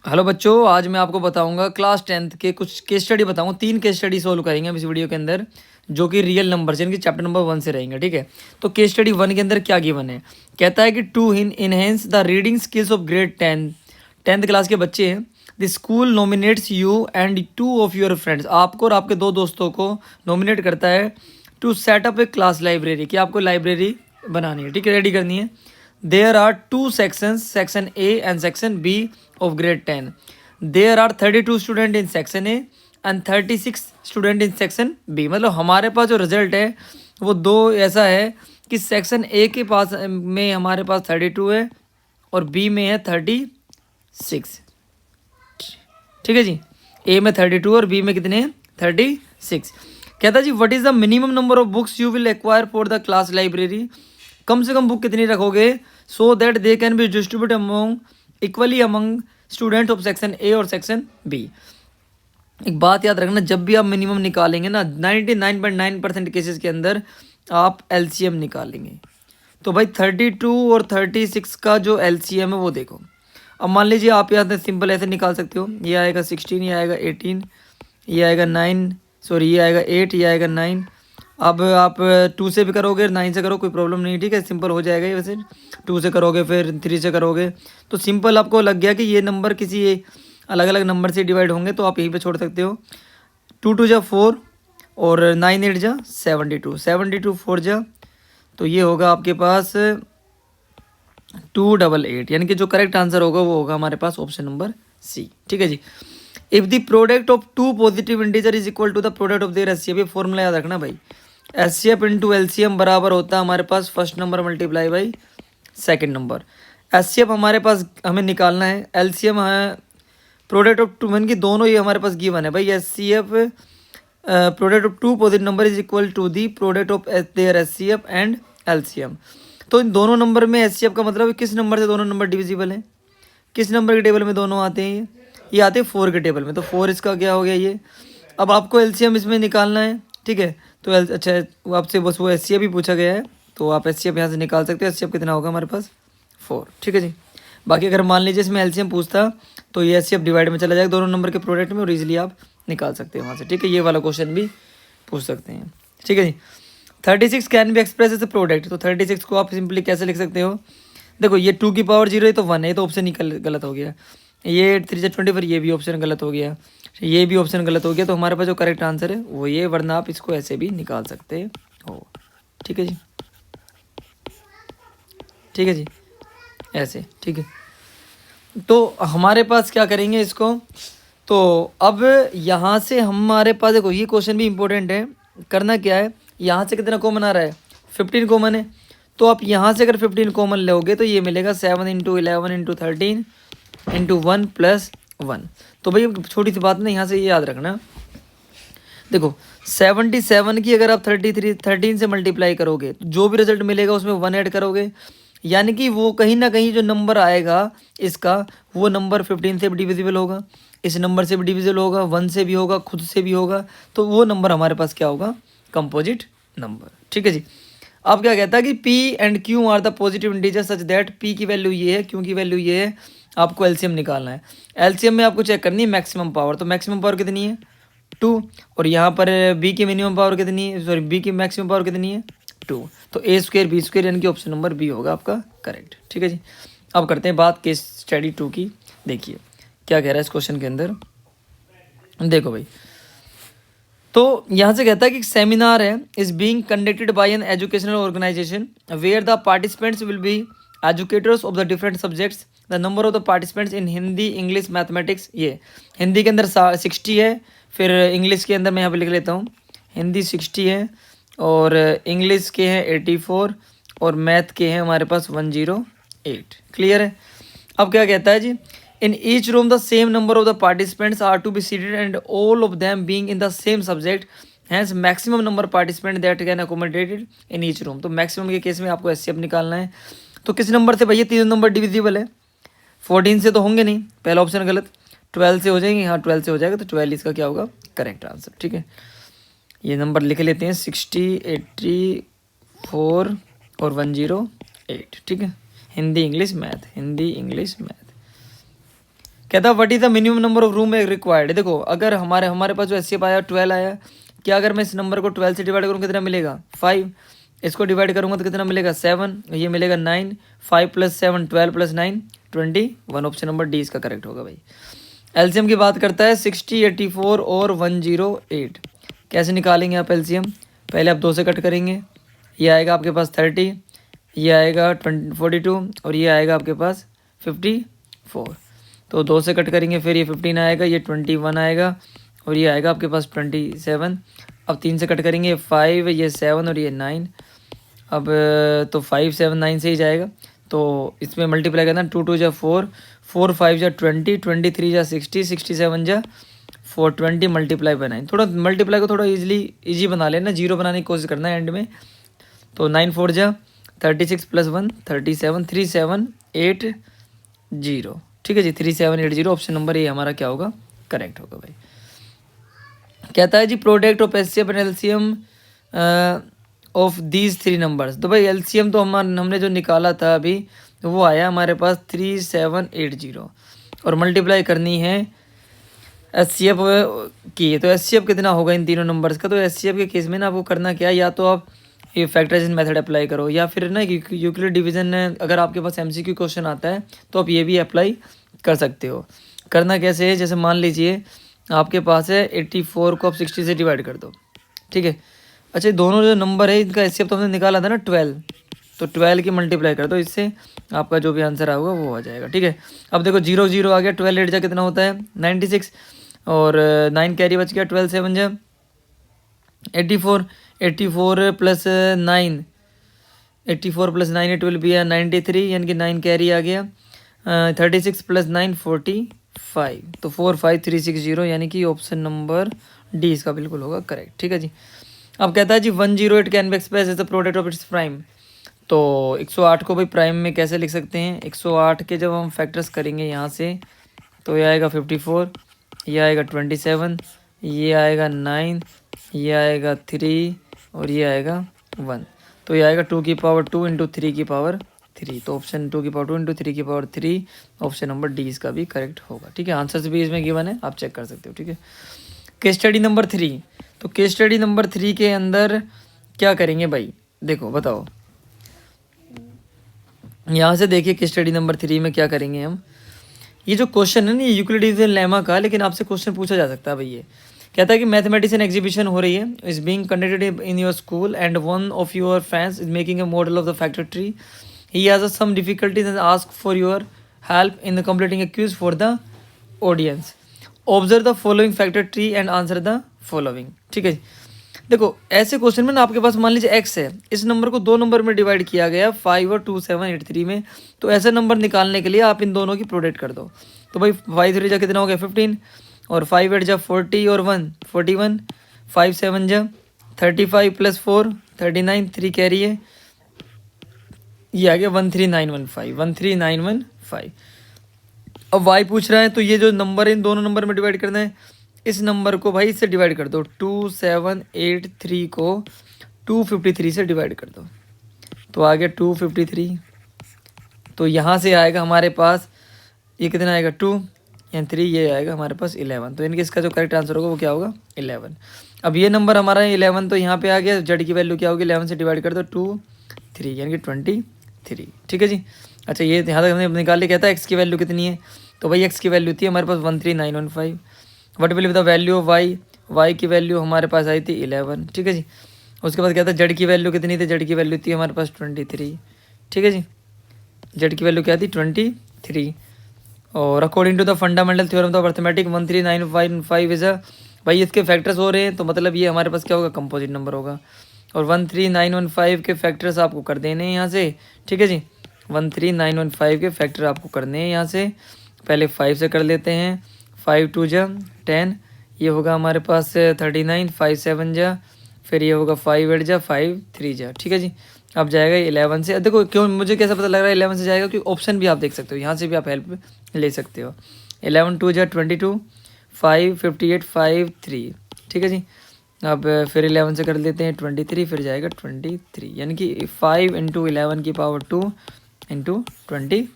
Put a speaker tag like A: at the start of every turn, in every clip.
A: Hello बच्चों, आज मैं आपको बताऊंगा क्लास 10th के कुछ केस स्टडी बताऊंगा। 3 केस स्टडी सोल्व करेंगे हम इस वीडियो के अंदर, जो कि रियल नंबर से इनकी चैप्टर नंबर 1 से रहेंगे। ठीक है, तो केस स्टडी 1 के अंदर क्या गिवन है, कहता है कि to enhance the reading skills of grade 10th class के बच्चे हैं। The school nominates you and 2 of your friends, आपको और आपके 2 दोस्तों को नॉमिनेट करता है to set up a class library, कि आपको लाइब्रेरी बनानी है। ठीक है, रेडी करनी है। There are 2 sections, section A and section B of grade 10. There are 32 students in section A and 36 students in section B. मतलब हमारे पास जो रिजल्ट है वो दो ऐसा है कि सेक्शन A के पास में हमारे पास 32 है और B में है 36। ठीक है जी, A में 32 और B में कितने हैं 36। कहता जी what is the minimum number of books you will acquire for the class library, कम से कम बुक कितनी रखोगे so that they can be distribute among equally among student of section a और सेक्शन बी। एक बात याद रखना, जब भी आप मिनिमम निकालेंगे ना 99.9% केसेस के अंदर आप एलसीएम निकालेंगे। तो भाई 32 और 36 का जो एलसीएम है वो देखो। अब मान लीजिए आप यहाँ से सिंपल ऐसे निकाल सकते हो, ये आएगा 16, ये आएगा 18, ये आएगा 9, सॉरी ये आएगा 8, ये आएगा 9। अब आप 2 से भी करोगे 9 से करो, कोई प्रॉब्लम नहीं। ठीक है, सिंपल हो जाएगा ये। वैसे 2 से करोगे फिर 3 से करोगे तो सिंपल आपको लग गया कि ये नंबर किसी अलग अलग नंबर से डिवाइड होंगे, तो आप यहीं पे छोड़ सकते हो। 2 2 जा 4 और 9 8 जा 72, 72 4 जा, तो ये होगा आपके पास 288, यानी कि जो करेक्ट आंसर होगा वो होगा हमारे पास ऑप्शन नंबर सी। ठीक है जी। If the product of 2 positive integer is equal to the product of their HCF, ये फॉर्मूला याद रखना भाई। एचसीएफ इंटू एलसीएम बराबर होता है हमारे पास first number multiply by second number. HCF हमारे पास हमें निकालना है, एलसीएम है प्रोडक्ट ऑफ 2, मीन की दोनों ये हमारे पास गिवन है भाई। HCF product of 2 positive number is equal to the product of their HCF and LCM. तो इन दोनों नंबर में एचसीएफ का मतलब किस नंबर से दोनों नंबर डिविजिबल हैं, किस नंबर के टेबल में दोनों आते हैं, ये आते हैं 4 के टेबल में। तो 4 इसका क्या हो गया ये। अब आपको एलसीएम इसमें निकालना है। ठीक है, तो अच्छा आपसे बस वो एचसीएफ भी पूछा गया है, तो आप एचसीएफ यहाँ से निकाल सकते हो। एचसीएफ कितना होगा हमारे पास 4। ठीक है जी। बाकी अगर मान लीजिए इसमें एलसीएम पूछता तो ये एचसीएफ डिवाइड में चला जाएगा दोनों नंबर के प्रोडक्ट में, और इजीली आप निकाल सकते हैं वहाँ से। ठीक है, ये वाला क्वेश्चन भी पूछ सकते हैं। ठीक है जी। 36 can be express as a product, तो 36 को आप सिंपली कैसे लिख सकते हो, देखो ये 2 की पावर 0 है तो 1 है, तो ऑप्शन निकल गलत हो गया। ये 3 से 20 पर ये भी ऑप्शन गलत हो गया, ये भी ऑप्शन गलत हो गया। तो हमारे पास जो करेक्ट आंसर है वो ये, वरना आप इसको ऐसे भी निकाल सकते हो। ठीक है जी, ठीक है जी, ऐसे। ठीक है, तो हमारे पास क्या करेंगे इसको, तो अब यहाँ से हमारे पास देखो ये क्वेश्चन भी इंपॉर्टेंट है। करना क्या है, यहाँ से कितना कॉमन आ रहा है 15 कॉमन है, तो आप यहाँ से अगर 15 कॉमन लोगे तो ये मिलेगा 7 इंटू 11 इंटू 13 इंटू 1 प्लस 1। तो भाई छोटी सी बात ना, यहाँ से ये याद रखना, देखो 77 की अगर आप 13 से मल्टीप्लाई करोगे तो जो भी रिजल्ट मिलेगा उसमें 1 ऐड करोगे, यानी कि वो कहीं ना कहीं जो नंबर आएगा इसका वो नंबर 15 से भी डिविजिबल होगा, इस नंबर से भी डिविजिबल होगा, 1 से भी होगा, खुद से भी होगा। तो वो नंबर हमारे पास क्या होगा, कंपोजिट नंबर। ठीक है जी। अब क्या कहता है कि P and Q are the positive integer such that P की वैल्यू ये है, Q की वैल्यू ये है। आपको एलसीएम निकालना है। एलसीएम में आपको चेक करनी है मैक्सिमम पावर, तो मैक्सिमम पावर कितनी है 2, और यहाँ पर B की मिनिमम पावर कितनी है, सॉरी B की मैक्सिमम पावर कितनी है 2। तो A² B² यानी कि ऑप्शन नंबर बी होगा आपका करेक्ट। ठीक है जी। अब करते हैं बात केस स्टडी 2 की। देखिए क्या कह रहा है इस क्वेश्चन के अंदर, देखो भाई। तो यहाँ से कहता है कि सेमिनार है is being conducted by an educational organisation where the participants will be educators of the different subjects. The number of the participants in Hindi English mathematics, ये हिंदी के अंदर 60 है, फिर इंग्लिश के अंदर मैं यहाँ पे लिख लेता हूँ, हिंदी 60 है और इंग्लिश के हैं 84 और मैथ के हैं हमारे पास 108। क्लियर है। अब क्या कहता है जी, in each room the same number of the participants are to be seated and all of them being in the same subject, hence maximum number participant that can accomodated in each room. तो maximum के case में आपको HCF निकालना है। तो किस number से भैया, तीनों नंबर डिविजिबल है, 14 से तो होंगे नहीं, पहला ऑप्शन गलत। 12 से हो जाएंगे, हाँ 12 से हो जाएगा, तो 12 इसका क्या होगा करेक्ट आंसर। ठीक है, ये नंबर लिख लेते हैं 60, 84 और 108। ठीक है, Hindi English math, Hindi English math. कहता what is the minimum number of room required. देखो अगर हमारे पास जो एचसीएफ आया 12 आया, क्या अगर मैं इस नंबर को 12 से डिवाइड करूँ कितना मिलेगा 5, इसको डिवाइड करूँगा तो कितना मिलेगा 7, ये मिलेगा 9, 5 + 7 12 + 9 21। ऑप्शन नंबर डी इसका करेक्ट होगा भाई। एलसीएम की बात करता है 60, 84 और 108। कैसे निकालेंगे आप एलसीएम, पहले आप 2 से कट करेंगे, ये आएगा आपके पास 30, ये आएगा 42 और ये आएगा आपके पास 54। तो 2 से कट करेंगे, फिर ये 15 आएगा, ये 21 आएगा और ये आएगा आपके पास 27। अब 3 से कट करेंगे, 5, ये 7 और ये 9। अब तो 5 7 9 से ही जाएगा, तो इसमें मल्टीप्लाई करना 2 2 जा 4, 4 5 जा 20, 23 जा 60, 67 जा 420 मल्टीप्लाई बाय 9। थोड़ा मल्टीप्लाई को थोड़ा इजी बना लेना, जीरो बनाने की कोशिश करना है एंड में। तो 9 4 जा 36 + 1 37, 3780। ठीक है जी, 3780 ऑप्शन नंबर ये हमारा क्या होगा, करेक्ट होगा भाई। कहता है जी product of HCF and LCM of these 3 numbers. तो भाई एलसीएम तो हमने जो निकाला था अभी वो आया हमारे पास 3780 और मल्टीप्लाई करनी है एचसीएफ की। तो एचसीएफ कितना होगा इन तीनों नंबर्स का। तो एचसीएफ के केस में ना आपको करना क्या है, या तो आप ये फैक्टराइजेशन मेथड अप्लाई करो, या फिर ना यूक्लिड डिवीजन अगर आपके पास एमसीक्यू क्वेश्चन आता है तो आप ये भी अप्लाई कर सकते हो। करना कैसे है, जैसे मान लीजिए आपके पास है 84 को आप 60 से डिवाइड कर दो, ठीक है। अच्छा दोनों जो नंबर है इनका एचसीएफ तो हमने निकाला था ना 12, तो 12 की मल्टीप्लाई कर दो, इससे आपका जो भी आंसर आएगा वो आ जाएगा, ठीक है। अब देखो 0 0 आ गया, 12 8 जा कितना होता है 96 और 9 कैरी बच गया, 12 7 जा 84, 84 + 9, 84 + 9 इट विल बी 93, यानी कि 9 कैरी आ गया, 36 + 9 45, तो 45360, यानी कि ऑप्शन नंबर डी इसका बिल्कुल होगा करेक्ट, ठीक है जी। अब कहता है जी 108 can be express as the product of its prime. तो 108 को भाई प्राइम में कैसे लिख सकते हैं, 108 के जब हम फैक्टर्स करेंगे यहाँ से तो ये आएगा 54, ये आएगा 27, ये आएगा 9, ये आएगा 3 और ये आएगा 1। तो ये आएगा 2 की पावर 2 × 3 की पावर 3। तो ऑप्शन 2 की पावर 2 × 3 की पावर 3 ऑप्शन नंबर डी इसका भी करेक्ट होगा, ठीक है। आंसर्स भी इसमें गिवन है, आप चेक कर सकते हो, ठीक है। Case study number 3। तो केस स्टडी नंबर 3 के अंदर क्या करेंगे भाई, देखो बताओ, यहाँ से देखिए केस स्टडी नंबर 3 में क्या करेंगे हम। ये जो क्वेश्चन है ना ये यूक्लिडियन लेमा का, लेकिन आपसे क्वेश्चन पूछा जा सकता है भाई। ये कहता है कि मैथमेटिक्स एग्जीबिशन हो रही है, is being conducted in your school and one of your friends is making a model of the factor tree. He has some difficulties and ask for your help in the completing a quiz for the audience. Observe the following factor tree and answer the following, ठीक है। देखो ऐसे question में ना आपके पास मान लीजिए x है, इस नंबर को 2 नंबर में डिवाइड किया गया 5 और 2 7 8 3 में, तो ऐसे नंबर निकालने के लिए आप इन दोनों की प्रोडक्ट कर दो। तो भाई 5 3 जा कितना हो गया 15 और 5 8 जा 40 और 1 41, 5 7 जा 35 + 4 39, 3 कैरी है, ये आ गया 13915 13915। अब y पूछ रहा है तो ये जो नंबर है इन दोनों नंबर में डिवाइड करना है, इस नंबर को भाई इससे डिवाइड कर दो, 2783 को 253 से डिवाइड कर दो, तो आ गया 253। तो यहाँ से आएगा हमारे पास ये कितना आएगा 2 एंड 3, ये आएगा हमारे पास 11। तो इनके इसका जो करेक्ट आंसर होगा वो क्या होगा 11। अब ये नंबर हमारा 11 तो यहाँ पे आ गया, जेड की वैल्यू क्या होगी 11 से डिवाइड कर दो 2 3 यानी कि 23, ठीक है जी। अच्छा ये यहाँ तक हमने निकाल लिया। कहता है एक्स की वैल्यू कितनी है, तो भाई एक्स की वैल्यू थी हमारे पास 13915। What will be the value of Y, Y की वैल्यू हमारे पास आई थी 11, ठीक है जी। उसके बाद कहता है जेड की वैल्यू कितनी थी, जेड की वैल्यू थी हमारे पास 23, ठीक है जी। जेड की वैल्यू क्या थी 23। और according to the fundamental theorem of arithmetic 13915 is भाई इसके फैक्टर्स हो रहे हैं, तो मतलब ये हमारे पास क्या होगा कंपोजिट नंबर होगा। और 13915 के फैक्टर्स आपको कर देने हैं यहाँ से, ठीक है जी। 13915 के फैक्टर आपको करने हैं यहाँ से, पहले 5 से कर लेते हैं, 5 2 जा 10, ये होगा हमारे पास 39, 5 7 जा, फिर ये होगा 5 8 जा 5 3 जा, ठीक है जी। अब जाएगा 11 से। देखो क्यों मुझे कैसा पता लग रहा है 11 से जाएगा, क्योंकि ऑप्शन भी आप देख सकते हो, यहाँ से भी आप हेल्प ले सकते हो। 11 2 जा 22, 5 58 5 3, ठीक है जी। अब फिर 11 से कर लेते हैं 23, फिर जाएगा 23, यानी कि 5 × 11 की पावर 2 × 23।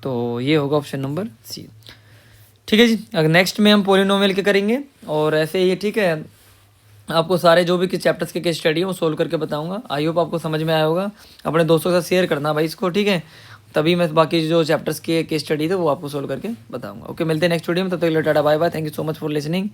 A: तो ये होगा ऑप्शन नंबर सी। ठीक है जी, अगर नेक्स्ट में हम पोलिनोमियल के करेंगे और ऐसे ये, ठीक है, आपको सारे जो भी चैप्टर्स के केस स्टडी है वो सोल्व करके बताऊंगा। आई होप आपको समझ में आया होगा। अपने दोस्तों के साथ शेयर करना भाई इसको, ठीक है, तभी मैं बाकी जो चैप्टर्स के केस स्टडी थे वो आपको सोल्व करके बताऊंगा। ओके, मिलते हैं नेक्स्ट वीडियो में, तब तक के लिए टाटा bye bye, thank you so much for listening.